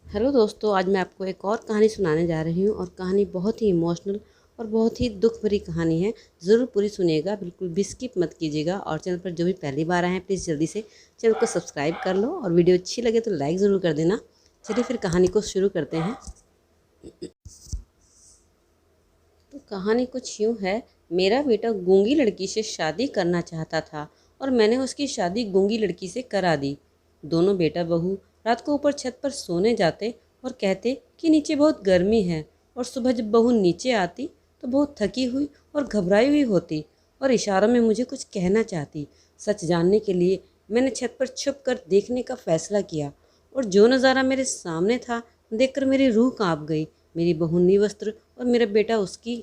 Hello दोस्तों, आज मैं आपको एक और कहानी सुनाने जा रही हूँ और कहानी बहुत ही इमोशनल और बहुत ही दुख भरी कहानी है। ज़रूर पूरी सुनिएगा, बिल्कुल भी स्किप मत कीजिएगा। और चैनल पर जो भी पहली बार आए हैं प्लीज़ जल्दी से चैनल को सब्सक्राइब कर लो और वीडियो अच्छी लगे तो लाइक ज़रूर कर देना। चलिए फिर कहानी को शुरू करते हैं। तो कहानी कुछ यूँ है। मेरा बेटा गूंगी लड़की से शादी करना चाहता था और मैंने उसकी शादी गूंगी लड़की से करा दी। दोनों बेटा बहू रात को ऊपर छत पर सोने जाते और कहते कि नीचे बहुत गर्मी है, और सुबह जब बहू नीचे आती तो बहुत थकी हुई और घबराई हुई होती और इशारों में मुझे कुछ कहना चाहती। सच जानने के लिए मैंने छत पर छुप कर देखने का फैसला किया, और जो नज़ारा मेरे सामने था देखकर मेरी रूह कांप गई। मेरी बहू निवस्त्र और मेरा बेटा उसकी।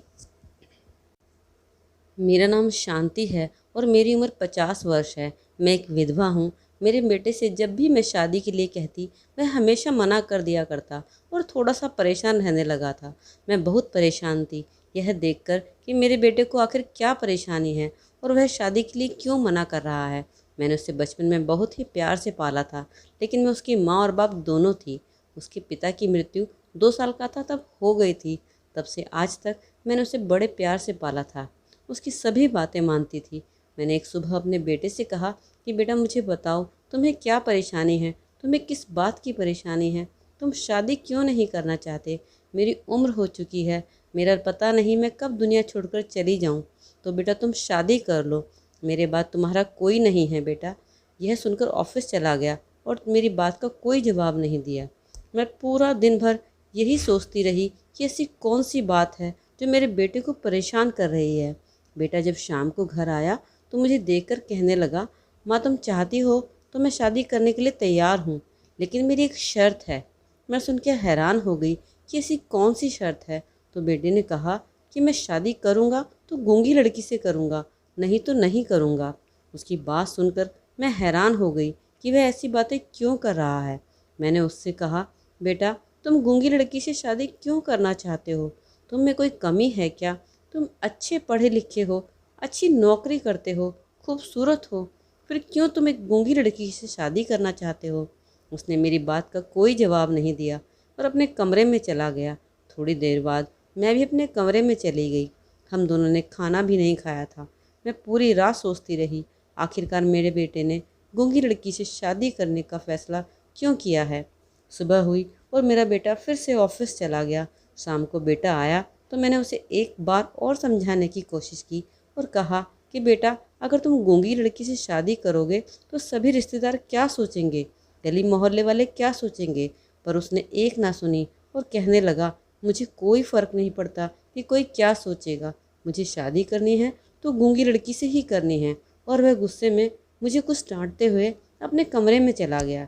मेरा नाम शांति है और मेरी उम्र 50 वर्ष है। मैं एक विधवा हूँ। मेरे बेटे से जब भी मैं शादी के लिए कहती वह हमेशा मना कर दिया करता और थोड़ा सा परेशान रहने लगा था। मैं बहुत परेशान थी यह देखकर कि मेरे बेटे को आखिर क्या परेशानी है और वह शादी के लिए क्यों मना कर रहा है। मैंने उसे बचपन में बहुत ही प्यार से पाला था, लेकिन मैं उसकी माँ और बाप दोनों थी। उसके पिता की मृत्यु 2 साल का था तब हो गई थी। तब से आज तक मैंने उसे बड़े प्यार से पाला था, उसकी सभी बातें मानती थी। मैंने एक सुबह अपने बेटे से कहा कि बेटा मुझे बताओ, तुम्हें क्या परेशानी है, तुम्हें किस बात की परेशानी है, तुम शादी क्यों नहीं करना चाहते। मेरी उम्र हो चुकी है, मेरा पता नहीं मैं कब दुनिया छोड़कर चली जाऊं। तो बेटा तुम शादी कर लो, मेरे बाद तुम्हारा कोई नहीं है बेटा। यह सुनकर ऑफिस चला गया और मेरी बात का कोई जवाब नहीं दिया। मैं पूरा दिन भर यही सोचती रही कि ऐसी कौन सी बात है जो मेरे बेटे को परेशान कर रही है। बेटा जब शाम को घर आया तो मुझे देखकर कहने लगा, माँ तुम चाहती हो तो मैं शादी करने के लिए तैयार हूँ, लेकिन मेरी एक शर्त है। मैं सुन के हैरान हो गई कि ऐसी कौन सी शर्त है। तो बेटे ने कहा कि मैं शादी करूँगा तो गूंगी लड़की से करूँगा, नहीं तो नहीं करूँगा। उसकी बात सुनकर मैं हैरान हो गई कि वह ऐसी बातें क्यों कर रहा है। मैंने उससे कहा, बेटा तुम गूंगी लड़की से शादी क्यों करना चाहते हो, तुम में कोई कमी है क्या? तुम अच्छे पढ़े लिखे हो, अच्छी नौकरी करते हो, खूबसूरत हो, फिर क्यों तुम एक गूंगी लड़की से शादी करना चाहते हो? उसने मेरी बात का कोई जवाब नहीं दिया और अपने कमरे में चला गया। थोड़ी देर बाद मैं भी अपने कमरे में चली गई। हम दोनों ने खाना भी नहीं खाया था। मैं पूरी रात सोचती रही, आखिरकार मेरे बेटे ने गूंगी लड़की से शादी करने का फैसला क्यों किया है। सुबह हुई और मेरा बेटा फिर से ऑफिस चला गया। शाम को बेटा आया तो मैंने उसे एक बार और समझाने की कोशिश की और कहा कि बेटा अगर तुम गूंगी लड़की से शादी करोगे तो सभी रिश्तेदार क्या सोचेंगे, गली मोहल्ले वाले क्या सोचेंगे। पर उसने एक ना सुनी और कहने लगा, मुझे कोई फ़र्क नहीं पड़ता कि कोई क्या सोचेगा, मुझे शादी करनी है तो गूंगी लड़की से ही करनी है। और वह गुस्से में मुझे कुछ डांटते हुए अपने कमरे में चला गया।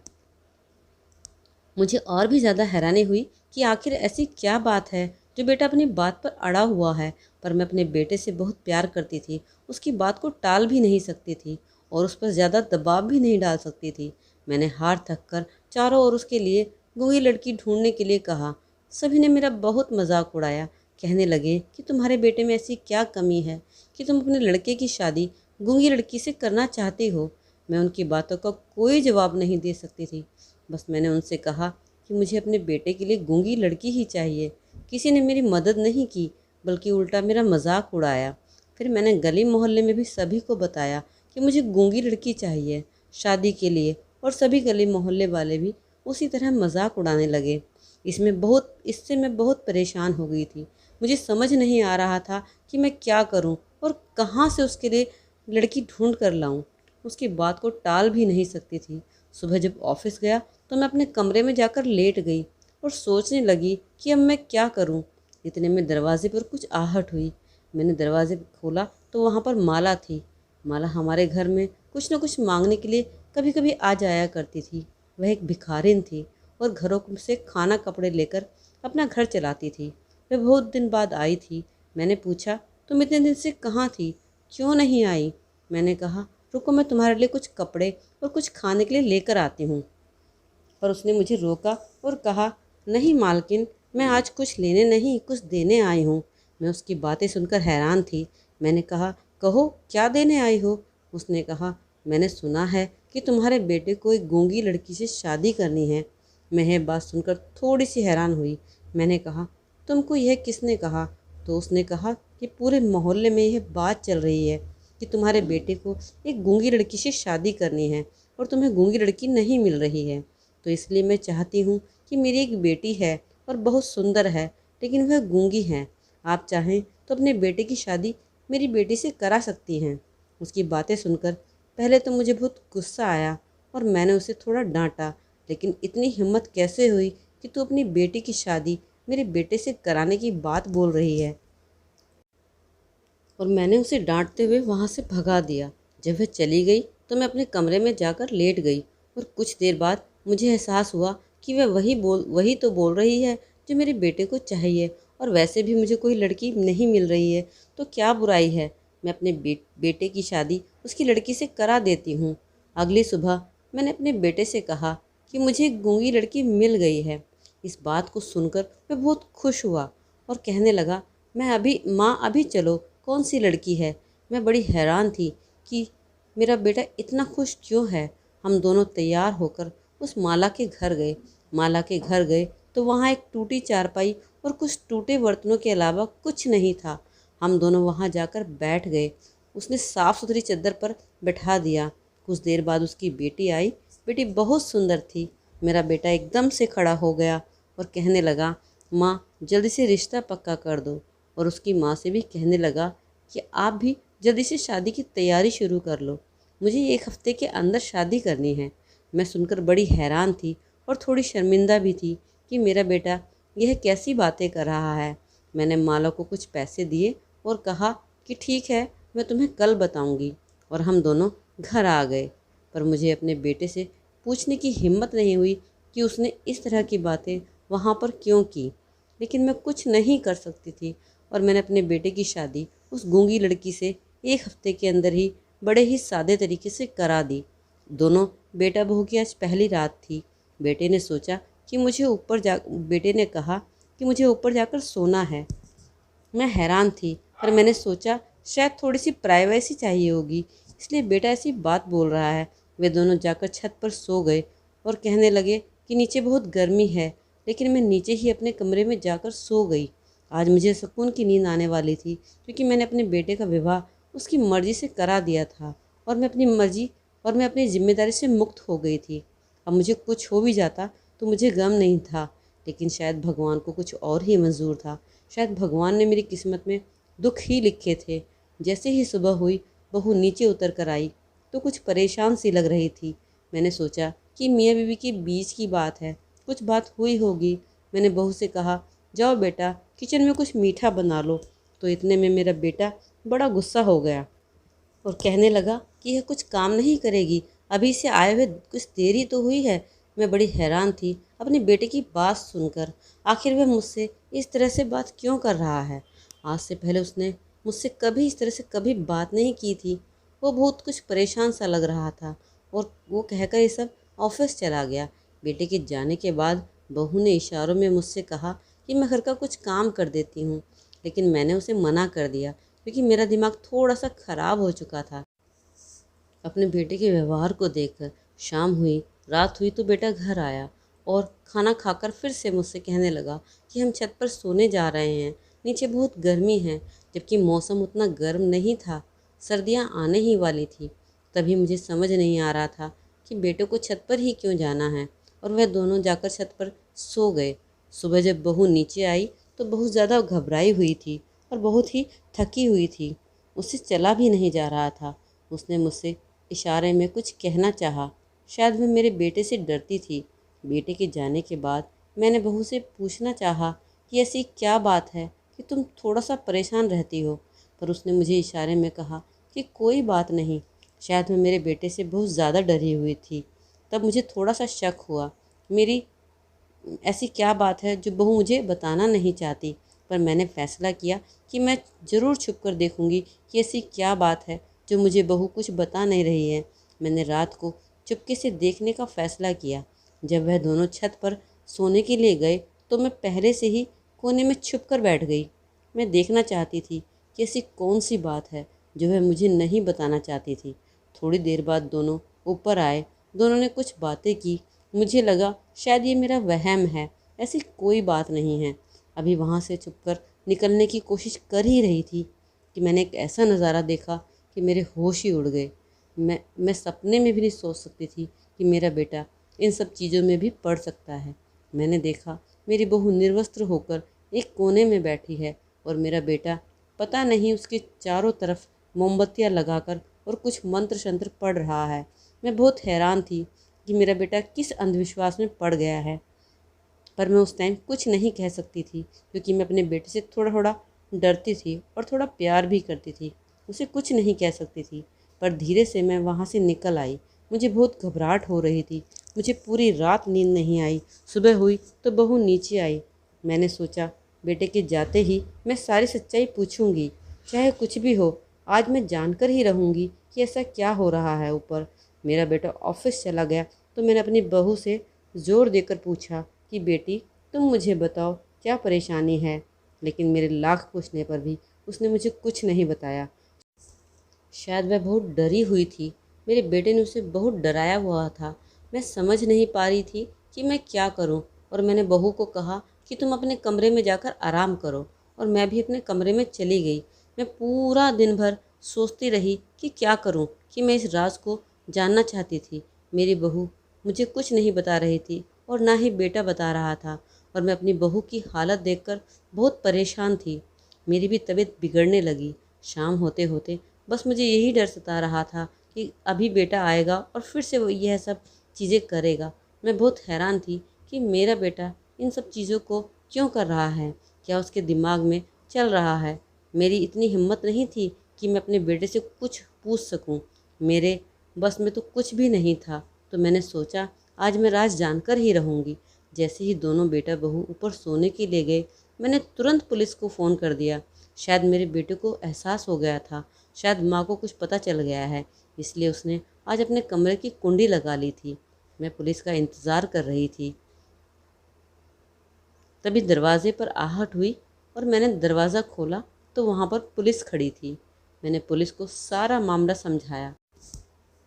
मुझे और भी ज़्यादा हैरानी हुई कि आखिर ऐसी क्या बात है जो बेटा अपनी बात पर अड़ा हुआ है। पर मैं अपने बेटे से बहुत प्यार करती थी, उसकी बात को टाल भी नहीं सकती थी और उस पर ज़्यादा दबाव भी नहीं डाल सकती थी। मैंने हार थक कर चारों ओर उसके लिए गूंगी लड़की ढूंढने के लिए कहा। सभी ने मेरा बहुत मजाक उड़ाया, कहने लगे कि तुम्हारे बेटे में ऐसी क्या कमी है कि तुम अपने लड़के की शादी गूंगी लड़की से करना चाहती हो। मैं उनकी बातों का कोई जवाब नहीं दे सकती थी। बस मैंने उनसे कहा कि मुझे अपने बेटे के लिए गूंगी लड़की ही चाहिए। किसी ने मेरी मदद नहीं की, बल्कि उल्टा मेरा मजाक उड़ाया। फिर मैंने गली मोहल्ले में भी सभी को बताया कि मुझे गूंगी लड़की चाहिए शादी के लिए, और सभी गली मोहल्ले वाले भी उसी तरह मजाक उड़ाने लगे। इससे मैं बहुत परेशान हो गई थी। मुझे समझ नहीं आ रहा था कि मैं क्या करूं और कहाँ से उसके लिए लड़की ढूंढ कर लाऊं। उसकी बात को टाल भी नहीं सकती थी। सुबह जब ऑफिस गया तो मैं अपने कमरे में जाकर लेट गई और सोचने लगी कि अब मैं क्या करूं। इतने में दरवाजे पर कुछ आहट हुई। मैंने दरवाजे खोला तो वहाँ पर माला थी। माला हमारे घर में कुछ न कुछ मांगने के लिए कभी कभी आ जाया करती थी। वह एक भिखारिन थी और घरों से खाना कपड़े लेकर अपना घर चलाती थी। वह बहुत दिन बाद आई थी। मैंने पूछा, तुम इतने दिन से कहाँ थी, क्यों नहीं आई? मैंने कहा, रुको मैं तुम्हारे लिए कुछ कपड़े और कुछ खाने के लिए लेकर आती हूँ। पर उसने मुझे रोका और कहा, नहीं मालकिन, मैं आज कुछ लेने नहीं कुछ देने आई हूँ। मैं उसकी बातें सुनकर हैरान थी। मैंने कहा, कहो क्या देने आई हो? उसने कहा, मैंने सुना है कि तुम्हारे बेटे को एक गूंगी लड़की से शादी करनी है। मैं यह बात सुनकर थोड़ी सी हैरान हुई। मैंने कहा, तुमको यह किसने कहा? तो उसने कहा कि पूरे मोहल्ले में यह बात चल रही है कि तुम्हारे बेटे को एक गूंगी लड़की से शादी करनी है और तुम्हें गूंगी लड़की नहीं मिल रही है। तो इसलिए मैं चाहती हूँ कि मेरी एक बेटी है और बहुत सुंदर है, लेकिन वह गूंगी है। आप चाहें तो अपने बेटे की शादी मेरी बेटी से करा सकती हैं। उसकी बातें सुनकर पहले तो मुझे बहुत गुस्सा आया और मैंने उसे थोड़ा डांटा, लेकिन इतनी हिम्मत कैसे हुई कि तू अपनी बेटी की शादी मेरे बेटे से कराने की बात बोल रही है? और मैंने उसे डांटते हुए वहाँ से भगा दिया। जब वह चली गई तो मैं अपने कमरे में जाकर लेट गई और कुछ देर बाद मुझे एहसास हुआ कि वह वही तो बोल रही है जो मेरे बेटे को चाहिए। और वैसे भी मुझे कोई लड़की नहीं मिल रही है तो क्या बुराई है, मैं अपने बेटे की शादी उसकी लड़की से करा देती हूँ। अगली सुबह मैंने अपने बेटे से कहा कि मुझे एक गूंगी लड़की मिल गई है। इस बात को सुनकर मैं बहुत खुश हुआ और कहने लगा, माँ अभी चलो, कौन सी लड़की है? मैं बड़ी हैरान थी कि मेरा बेटा इतना खुश क्यों है। हम दोनों तैयार होकर उस माला के घर गए। माला के घर गए तो वहाँ एक टूटी चारपाई और कुछ टूटे बर्तनों के अलावा कुछ नहीं था। हम दोनों वहाँ जाकर बैठ गए। उसने साफ़ सुथरी चद्दर पर बैठा दिया। कुछ देर बाद उसकी बेटी आई। बेटी बहुत सुंदर थी। मेरा बेटा एकदम से खड़ा हो गया और कहने लगा, माँ जल्दी से रिश्ता पक्का कर दो। और उसकी माँ से भी कहने लगा कि आप भी जल्दी से शादी की तैयारी शुरू कर लो, मुझे 1 हफ्ते के अंदर शादी करनी है। मैं सुनकर बड़ी हैरान थी और थोड़ी शर्मिंदा भी थी कि मेरा बेटा यह कैसी बातें कर रहा है। मैंने माला को कुछ पैसे दिए और कहा कि ठीक है, मैं तुम्हें कल बताऊंगी। और हम दोनों घर आ गए। पर मुझे अपने बेटे से पूछने की हिम्मत नहीं हुई कि उसने इस तरह की बातें वहाँ पर क्यों की। लेकिन मैं कुछ नहीं कर सकती थी और मैंने अपने बेटे की शादी उस गूंगी लड़की से 1 हफ्ते के अंदर ही बड़े ही सादे तरीके से करा दी। दोनों बेटा बहू की आज पहली रात थी। बेटे ने सोचा कि मुझे ऊपर जा बेटे ने कहा कि मुझे ऊपर जाकर सोना है। मैं हैरान थी, पर मैंने सोचा शायद थोड़ी सी प्राइवेसी चाहिए होगी, इसलिए बेटा ऐसी बात बोल रहा है। वे दोनों जाकर छत पर सो गए और कहने लगे कि नीचे बहुत गर्मी है, लेकिन मैं नीचे ही अपने कमरे में जाकर सो गई। आज मुझे सुकून की नींद आने वाली थी क्योंकि मैंने अपने बेटे का विवाह उसकी मर्ज़ी से करा दिया था और मैं अपनी ज़िम्मेदारी से मुक्त हो गई थी। अब मुझे कुछ हो भी जाता तो मुझे गम नहीं था, लेकिन शायद भगवान को कुछ और ही मंजूर था। शायद भगवान ने मेरी किस्मत में दुख ही लिखे थे। जैसे ही सुबह हुई, बहू नीचे उतर कर आई तो कुछ परेशान सी लग रही थी। मैंने सोचा कि मियाँ बीवी के बीच की बात है, कुछ बात हुई होगी। मैंने बहू से कहा, जाओ बेटा किचन में कुछ मीठा बना लो। तो इतने में मेरा बेटा बड़ा गुस्सा हो गया और कहने लगा कि यह कुछ काम नहीं करेगी, अभी से आए हुए कुछ देर ही तो हुई है। मैं बड़ी हैरान थी अपने बेटे की बात सुनकर। आखिर वह मुझसे इस तरह से बात क्यों कर रहा है? आज से पहले उसने मुझसे कभी इस तरह से कभी बात नहीं की थी। वो बहुत कुछ परेशान सा लग रहा था और वो कहकर ये सब ऑफिस चला गया। बेटे के जाने के बाद बहू ने इशारों में मुझसे कहा कि मैं घर का कुछ काम कर देती हूँ, लेकिन मैंने उसे मना कर दिया क्योंकि मेरा दिमाग थोड़ा सा ख़राब हो चुका था अपने बेटे के व्यवहार को देखकर। शाम हुई, रात हुई तो बेटा घर आया और खाना खाकर फिर से मुझसे कहने लगा कि हम छत पर सोने जा रहे हैं, नीचे बहुत गर्मी है, जबकि मौसम उतना गर्म नहीं था, सर्दियाँ आने ही वाली थी। तभी मुझे समझ नहीं आ रहा था कि बेटे को छत पर ही क्यों जाना है और वह दोनों जाकर छत पर सो गए। सुबह जब बहू नीचे आई तो बहुत ज़्यादा घबराई हुई थी और बहुत ही थकी हुई थी। उससे चला भी नहीं जा रहा था। उसने मुझसे इशारे में कुछ कहना चाहा, शायद वह मेरे बेटे से डरती थी। बेटे के जाने के बाद मैंने बहू से पूछना चाहा कि ऐसी क्या बात है कि तुम थोड़ा सा परेशान रहती हो, पर उसने मुझे इशारे में कहा कि कोई बात नहीं। शायद मैं मेरे बेटे से बहुत ज़्यादा डरी हुई थी। तब मुझे थोड़ा सा शक हुआ, मेरी ऐसी क्या बात है जो बहू मुझे बताना नहीं चाहती। पर मैंने फ़ैसला किया कि मैं ज़रूर छुप कर देखूंगी कि ऐसी क्या बात है जो मुझे बहू कुछ बता नहीं रही है। मैंने रात को चुपके से देखने का फ़ैसला किया। जब वह दोनों छत पर सोने के लिए गए तो मैं पहले से ही कोने में छुप कर बैठ गई। मैं देखना चाहती थी कि ऐसी कौन सी बात है जो वह मुझे नहीं बताना चाहती थी। थोड़ी देर बाद दोनों ऊपर आए। दोनों ने कुछ बातें की मुझे लगा शायद ये मेरा वहम है, ऐसी कोई बात नहीं है। अभी वहाँ से चुपकर निकलने की कोशिश कर ही रही थी कि मैंने एक ऐसा नज़ारा देखा कि मेरे होश ही उड़ गए। मैं सपने में भी नहीं सोच सकती थी कि मेरा बेटा इन सब चीज़ों में भी पड़ सकता है। मैंने देखा मेरी बहू निर्वस्त्र होकर एक कोने में बैठी है और मेरा बेटा पता नहीं उसके चारों तरफ मोमबत्तियाँ लगाकर और कुछ मंत्र शंत्र पढ़ रहा है। मैं बहुत हैरान थी कि मेरा बेटा किस अंधविश्वास में पड़ गया है, पर मैं उस टाइम कुछ नहीं कह सकती थी क्योंकि मैं अपने बेटे से थोड़ा थोड़ा डरती थी और थोड़ा प्यार भी करती थी। उसे कुछ नहीं कह सकती थी। पर धीरे से मैं वहाँ से निकल आई। मुझे बहुत घबराहट हो रही थी। मुझे पूरी रात नींद नहीं आई। सुबह हुई तो बहू नीचे आई। मैंने सोचा बेटे के जाते ही मैं सारी सच्चाई पूछूंगी, चाहे कुछ भी हो। आज मैं जानकर ही रहूंगी कि ऐसा क्या हो रहा है ऊपर। मेरा बेटा ऑफिस चला गया तो मैंने अपनी बहू से ज़ोर देकर पूछा कि बेटी तुम मुझे बताओ क्या परेशानी है। लेकिन मेरे लाख पूछने पर भी उसने मुझे कुछ नहीं बताया। शायद वह बहुत डरी हुई थी। मेरे बेटे ने उसे बहुत डराया हुआ था। मैं समझ नहीं पा रही थी कि मैं क्या करूं, और मैंने बहू को कहा कि तुम अपने कमरे में जाकर आराम करो, और मैं भी अपने कमरे में चली गई। मैं पूरा दिन भर सोचती रही कि क्या करूं, कि मैं इस राज को जानना चाहती थी। मेरी बहू मुझे कुछ नहीं बता रही थी और ना ही बेटा बता रहा था, और मैं अपनी बहू की हालत देखकर बहुत परेशान थी। मेरी भी तबीयत बिगड़ने लगी। शाम होते होते बस मुझे यही डर सता रहा था कि अभी बेटा आएगा और फिर से वो यह सब चीज़ें करेगा। मैं बहुत हैरान थी कि मेरा बेटा इन सब चीज़ों को क्यों कर रहा है, क्या उसके दिमाग में चल रहा है। मेरी इतनी हिम्मत नहीं थी कि मैं अपने बेटे से कुछ पूछ सकूं। मेरे बस में तो कुछ भी नहीं था। तो मैंने सोचा आज मैं राज जानकर ही रहूँगी। जैसे ही दोनों बेटा बहू ऊपर सोने के लिए गए, मैंने तुरंत पुलिस को फ़ोन कर दिया। शायद मेरे बेटे को एहसास हो गया था, शायद माँ को कुछ पता चल गया है, इसलिए उसने आज अपने कमरे की कुंडी लगा ली थी। मैं पुलिस का इंतज़ार कर रही थी। तभी दरवाजे पर आहट हुई और मैंने दरवाज़ा खोला तो वहाँ पर पुलिस खड़ी थी। मैंने पुलिस को सारा मामला समझाया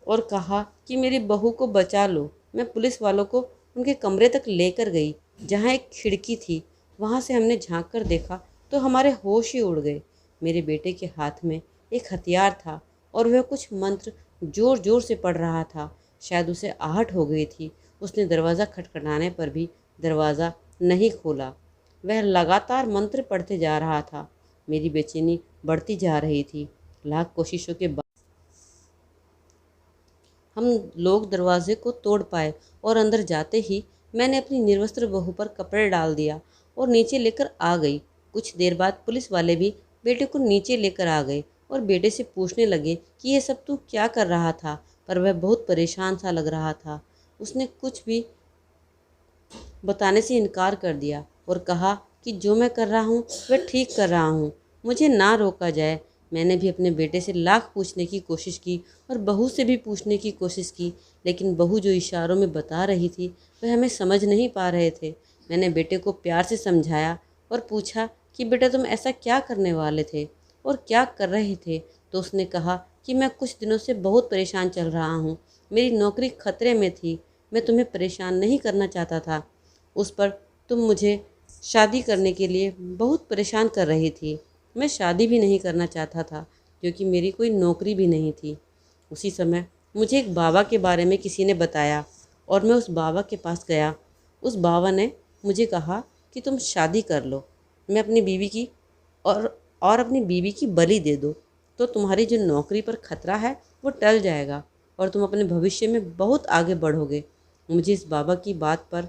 और कहा कि मेरी बहू को बचा लो। मैं पुलिस वालों को उनके कमरे तक लेकर गई, जहाँ एक खिड़की थी। वहाँ से हमने झांक कर देखा तो हमारे होश ही उड़ गए। मेरे बेटे के हाथ में एक हथियार था और वह कुछ मंत्र ज़ोर ज़ोर से पढ़ रहा था। शायद उसे आहट हो गई थी। उसने दरवाज़ा खटखटाने पर भी दरवाज़ा नहीं खोला। वह लगातार मंत्र पढ़ते जा रहा था। मेरी बेचैनी बढ़ती जा रही थी। लाख कोशिशों के बाद हम लोग दरवाजे को तोड़ पाए और अंदर जाते ही मैंने अपनी निर्वस्त्र बहू पर कपड़े डाल दिया और नीचे लेकर आ गई। कुछ देर बाद पुलिस वाले भी बेटे को नीचे लेकर आ गए और बेटे से पूछने लगे कि ये सब तू क्या कर रहा था, पर वह बहुत परेशान सा लग रहा था। उसने कुछ भी बताने से इनकार कर दिया और कहा कि जो मैं कर रहा हूँ वह ठीक कर रहा हूँ, मुझे ना रोका जाए। मैंने भी अपने बेटे से लाख पूछने की कोशिश की और बहू से भी पूछने की कोशिश की, लेकिन बहू जो इशारों में बता रही थी वह हमें समझ नहीं पा रहे थे। मैंने बेटे को प्यार से समझाया और पूछा कि बेटा तुम ऐसा क्या करने वाले थे और क्या कर रहे थे। तो उसने कहा कि मैं कुछ दिनों से बहुत परेशान चल रहा हूँ, मेरी नौकरी खतरे में थी, मैं तुम्हें परेशान नहीं करना चाहता था। उस पर तुम मुझे शादी करने के लिए बहुत परेशान कर रही थी। मैं शादी भी नहीं करना चाहता था क्योंकि मेरी कोई नौकरी भी नहीं थी। उसी समय मुझे एक बाबा के बारे में किसी ने बताया और मैं उस बाबा के पास गया। उस बाबा ने मुझे कहा कि तुम शादी कर लो, मैं अपनी बीवी की और अपनी बीवी की बलि दे दो, तो तुम्हारी जो नौकरी पर खतरा है वो टल जाएगा और तुम अपने भविष्य में बहुत आगे बढ़ोगे। मुझे इस बाबा की बात पर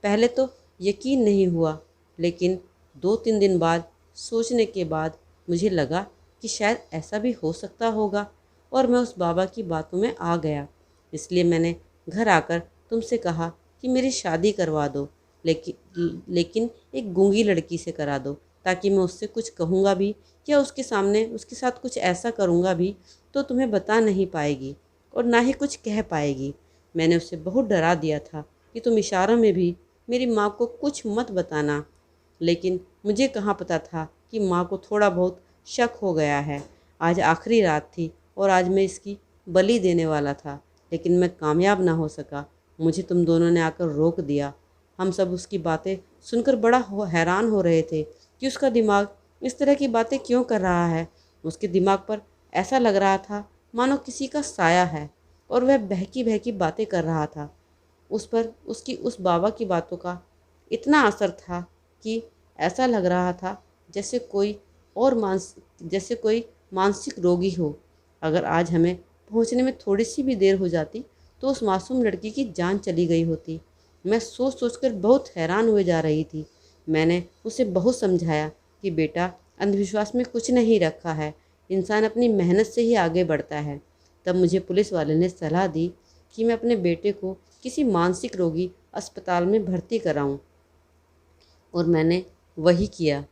पहले तो यकीन नहीं हुआ, लेकिन 2-3 दिन बाद सोचने के बाद मुझे लगा कि शायद ऐसा भी हो सकता होगा और मैं उस बाबा की बातों में आ गया। इसलिए मैंने घर आकर तुमसे कहा कि मेरी शादी करवा दो, लेकिन एक गूंगी लड़की से करा दो, ताकि मैं उससे कुछ कहूँगा भी या उसके सामने उसके साथ कुछ ऐसा करूँगा भी तो तुम्हें बता नहीं पाएगी और ना ही कुछ कह पाएगी। मैंने उसे बहुत डरा दिया था कि तुम इशारों में भी मेरी माँ को कुछ मत बताना, लेकिन मुझे कहाँ पता था कि माँ को थोड़ा बहुत शक हो गया है। आज आखिरी रात थी और आज मैं इसकी बलि देने वाला था, लेकिन मैं कामयाब ना हो सका। मुझे तुम दोनों ने आकर रोक दिया। हम सब उसकी बातें सुनकर बड़ा हैरान हो रहे थे कि उसका दिमाग इस तरह की बातें क्यों कर रहा है। उसके दिमाग पर ऐसा लग रहा था मानो किसी का साया है और वह बहकी बहकी बातें कर रहा था। उस पर उसकी उस बाबा की बातों का इतना असर था कि ऐसा लग रहा था जैसे कोई मानसिक रोगी हो। अगर आज हमें पहुंचने में थोड़ी सी भी देर हो जाती तो उस मासूम लड़की की जान चली गई होती। मैं सोच सोचकर बहुत हैरान हुए जा रही थी। मैंने उसे बहुत समझाया कि बेटा, अंधविश्वास में कुछ नहीं रखा है, इंसान अपनी मेहनत से ही आगे बढ़ता है। तब मुझे पुलिस वाले ने सलाह दी कि मैं अपने बेटे को किसी मानसिक रोगी अस्पताल में भर्ती कराऊं, और मैंने वही किया।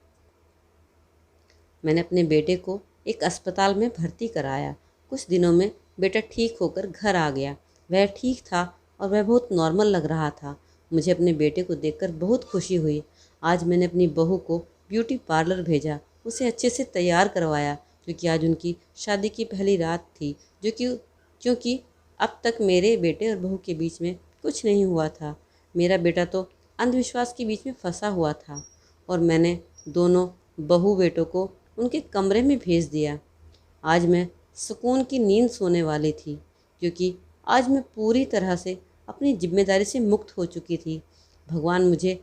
मैंने अपने बेटे को एक अस्पताल में भर्ती कराया। कुछ दिनों में बेटा ठीक होकर घर आ गया। वह ठीक था और वह बहुत नॉर्मल लग रहा था। मुझे अपने बेटे को देखकर बहुत खुशी हुई। आज मैंने अपनी बहू को ब्यूटी पार्लर भेजा, उसे अच्छे से तैयार करवाया, क्योंकि आज उनकी शादी की पहली रात थी। क्योंकि अब तक मेरे बेटे और बहू के बीच में कुछ नहीं हुआ था। मेरा बेटा तो अंधविश्वास के बीच में फंसा हुआ था और मैंने दोनों बहू बेटों को उनके कमरे में भेज दिया। आज मैं सुकून की नींद सोने वाली थी, क्योंकि आज मैं पूरी तरह से अपनी जिम्मेदारी से मुक्त हो चुकी थी। भगवान मुझे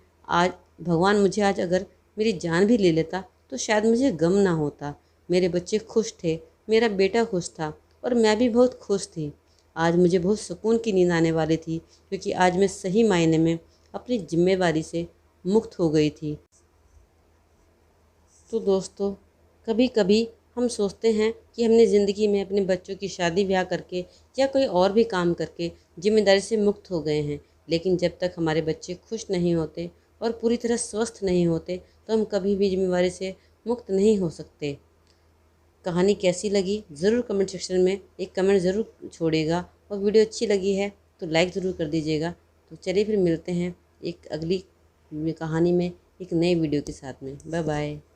आज अगर मेरी जान भी ले लेता तो शायद मुझे गम ना होता। मेरे बच्चे खुश थे, मेरा बेटा खुश था और मैं भी बहुत खुश थी। आज मुझे बहुत सुकून की नींद आने वाली थी, क्योंकि आज मैं सही मायने में अपनी जिम्मेदारी से मुक्त हो गई थी। तो दोस्तों, कभी कभी हम सोचते हैं कि हमने ज़िंदगी में अपने बच्चों की शादी ब्याह करके या कोई और भी काम करके जिम्मेदारी से मुक्त हो गए हैं, लेकिन जब तक हमारे बच्चे खुश नहीं होते और पूरी तरह स्वस्थ नहीं होते तो हम कभी भी जिम्मेदारी से मुक्त नहीं हो सकते। कहानी कैसी लगी ज़रूर कमेंट सेक्शन में एक कमेंट ज़रूर छोड़िएगा, और वीडियो अच्छी लगी है तो लाइक ज़रूर कर दीजिएगा। तो चलिए फिर मिलते हैं एक अगली कहानी में एक नई वीडियो के साथ में। Bye bye.